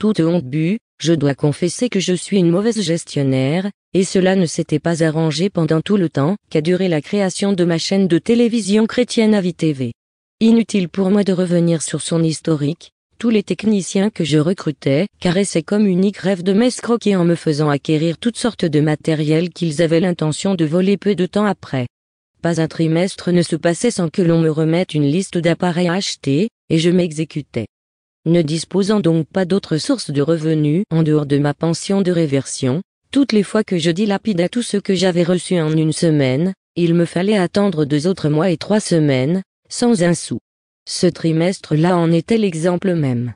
toute honte bue, je dois confesser que je suis une mauvaise gestionnaire, et cela ne s'était pas arrangé pendant tout le temps qu'a duré la création de ma chaîne de télévision chrétienne Avis TV. Inutile pour moi de revenir sur son historique, tous les techniciens que je recrutais caressaient comme unique rêve de m'escroquer en me faisant acquérir toutes sortes de matériel qu'ils avaient l'intention de voler peu de temps après. Pas un trimestre ne se passait sans que l'on me remette une liste d'appareils à acheter, et je m'exécutais. Ne disposant donc pas d'autre source de revenus en dehors de ma pension de réversion, toutes les fois que je dilapidais tout ce que j'avais reçu en une semaine, il me fallait attendre 2 autres mois et 3 semaines, sans un sou. Ce trimestre-là en était l'exemple même.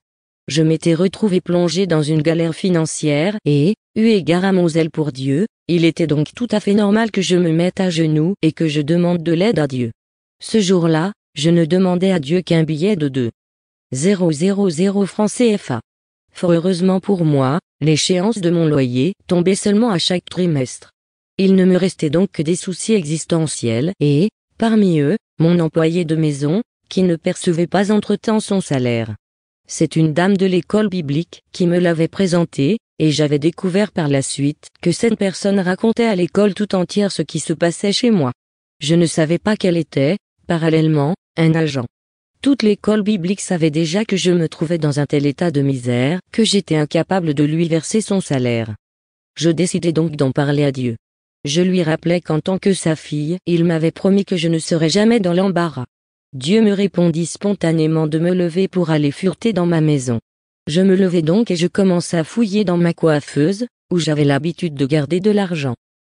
Je m'étais retrouvé plongé dans une galère financière et, eu égard à mon zèle pour Dieu, il était donc tout à fait normal que je me mette à genoux et que je demande de l'aide à Dieu. Ce jour-là, je ne demandais à Dieu qu'un billet de 2,000 francs CFA. Fort heureusement pour moi, l'échéance de mon loyer tombait seulement à chaque trimestre. Il ne me restait donc que des soucis existentiels et, parmi eux, mon employé de maison, qui ne percevait pas entre-temps son salaire. C'est une dame de l'école biblique qui me l'avait présenté, et j'avais découvert par la suite que cette personne racontait à l'école tout entière ce qui se passait chez moi. Je ne savais pas qu'elle était, parallèlement, un agent. Toute l'école biblique savait déjà que je me trouvais dans un tel état de misère que j'étais incapable de lui verser son salaire. Je décidai donc d'en parler à Dieu. Je lui rappelai qu'en tant que sa fille, il m'avait promis que je ne serais jamais dans l'embarras. Dieu me répondit spontanément de me lever pour aller fureter dans ma maison. Je me levai donc et je commençai à fouiller dans ma coiffeuse, où j'avais l'habitude de garder de l'argent.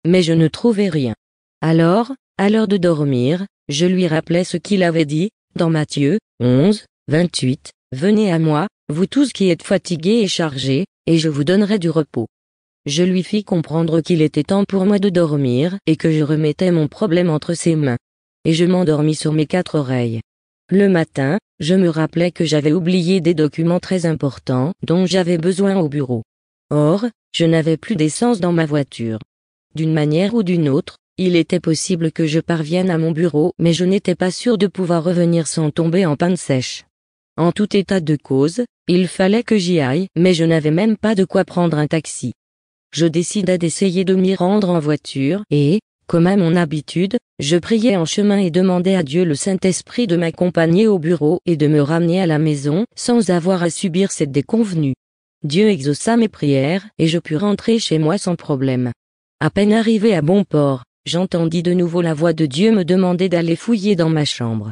Mais je ne trouvais rien. Alors, à l'heure de dormir, je lui rappelai ce qu'il avait dit, dans Matthieu 11, 28, « Venez à moi, vous tous qui êtes fatigués et chargés, et je vous donnerai du repos. » Je lui fis comprendre qu'il était temps pour moi de dormir et que je remettais mon problème entre ses mains. Et je m'endormis sur mes 4 oreilles. Le matin, je me rappelais que j'avais oublié des documents très importants dont j'avais besoin au bureau. Or, je n'avais plus d'essence dans ma voiture. D'une manière ou d'une autre, il était possible que je parvienne à mon bureau, mais je n'étais pas sûr de pouvoir revenir sans tomber en panne sèche. En tout état de cause, il fallait que j'y aille, mais je n'avais même pas de quoi prendre un taxi. Je décidai d'essayer de m'y rendre en voiture et, comme à mon habitude, je priais en chemin et demandais à Dieu le Saint-Esprit de m'accompagner au bureau et de me ramener à la maison sans avoir à subir cette déconvenue. Dieu exauça mes prières et je pus rentrer chez moi sans problème. À peine arrivé à bon port, j'entendis de nouveau la voix de Dieu me demander d'aller fouiller dans ma chambre.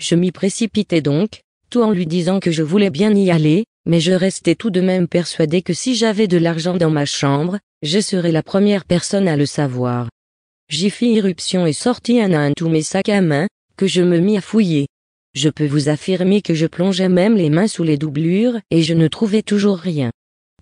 Je m'y précipitai donc, tout en lui disant que je voulais bien y aller, mais je restais tout de même persuadé que si j'avais de l'argent dans ma chambre, je serais la première personne à le savoir. J'y fis irruption et sortis un à un tous mes sacs à main, que je me mis à fouiller. Je peux vous affirmer que je plongeais même les mains sous les doublures et je ne trouvais toujours rien.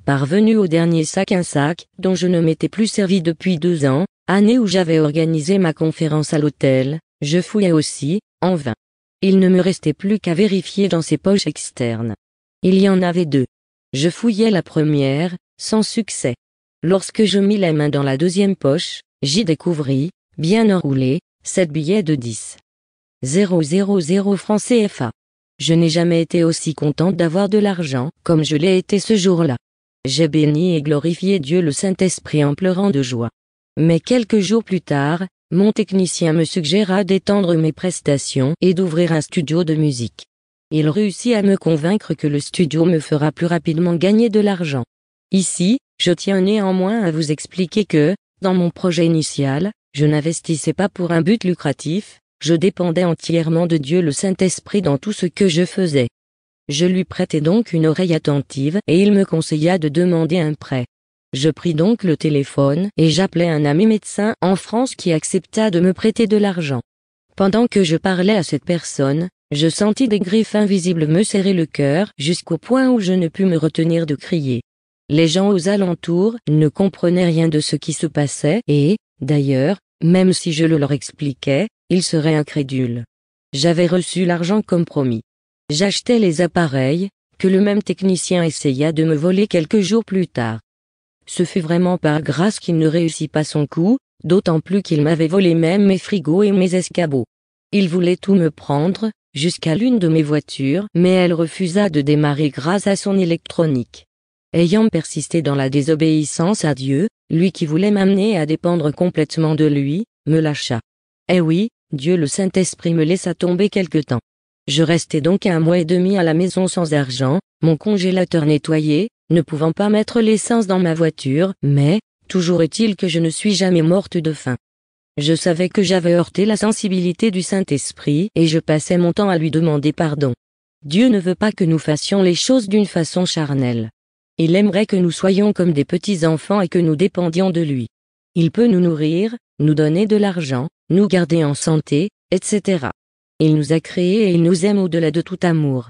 Parvenu au dernier sac, un sac dont je ne m'étais plus servi depuis 2 ans, année où j'avais organisé ma conférence à l'hôtel, je fouillais aussi, en vain. Il ne me restait plus qu'à vérifier dans ses poches externes. Il y en avait 2. Je fouillais la première, sans succès. Lorsque je mis la main dans la deuxième poche, j'y découvris, bien enroulé, 7 billets de 10,000 francs CFA. Je n'ai jamais été aussi contente d'avoir de l'argent, comme je l'ai été ce jour-là. J'ai béni et glorifié Dieu le Saint-Esprit en pleurant de joie. Mais quelques jours plus tard, mon technicien me suggéra d'étendre mes prestations et d'ouvrir un studio de musique. Il réussit à me convaincre que le studio me fera plus rapidement gagner de l'argent. Ici, je tiens néanmoins à vous expliquer que, dans mon projet initial, je n'investissais pas pour un but lucratif, je dépendais entièrement de Dieu le Saint-Esprit dans tout ce que je faisais. Je lui prêtai donc une oreille attentive et il me conseilla de demander un prêt. Je pris donc le téléphone et j'appelai un ami médecin en France qui accepta de me prêter de l'argent. Pendant que je parlais à cette personne, je sentis des griffes invisibles me serrer le cœur jusqu'au point où je ne pus me retenir de crier. Les gens aux alentours ne comprenaient rien de ce qui se passait et, d'ailleurs, même si je le leur expliquais, ils seraient incrédules. J'avais reçu l'argent comme promis. J'achetais les appareils, que le même technicien essaya de me voler quelques jours plus tard. Ce fut vraiment par grâce qu'il ne réussit pas son coup, d'autant plus qu'il m'avait volé même mes frigos et mes escabeaux. Il voulait tout me prendre, jusqu'à l'une de mes voitures, mais elle refusa de démarrer grâce à son électronique. Ayant persisté dans la désobéissance à Dieu, lui qui voulait m'amener à dépendre complètement de lui, me lâcha. Eh oui, Dieu le Saint-Esprit me laissa tomber quelque temps. Je restai donc 1 mois et demi à la maison sans argent, mon congélateur nettoyé, ne pouvant pas mettre l'essence dans ma voiture, mais, toujours est-il que je ne suis jamais morte de faim. Je savais que j'avais heurté la sensibilité du Saint-Esprit et je passais mon temps à lui demander pardon. Dieu ne veut pas que nous fassions les choses d'une façon charnelle. Il aimerait que nous soyons comme des petits enfants et que nous dépendions de lui. Il peut nous nourrir, nous donner de l'argent, nous garder en santé, etc. Il nous a créés et il nous aime au-delà de tout amour.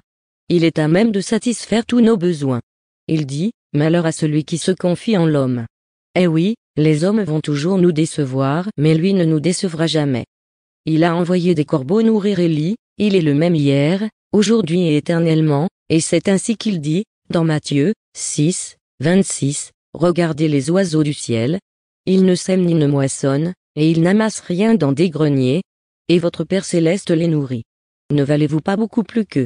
Il est à même de satisfaire tous nos besoins. Il dit, malheur à celui qui se confie en l'homme. Eh oui, les hommes vont toujours nous décevoir, mais lui ne nous décevra jamais. Il a envoyé des corbeaux nourrir Élie, il est le même hier, aujourd'hui et éternellement, et c'est ainsi qu'il dit, dans Matthieu 6, 26, regardez les oiseaux du ciel. Ils ne sèment ni ne moissonnent, et ils n'amassent rien dans des greniers, et votre Père céleste les nourrit. Ne valez-vous pas beaucoup plus qu'eux?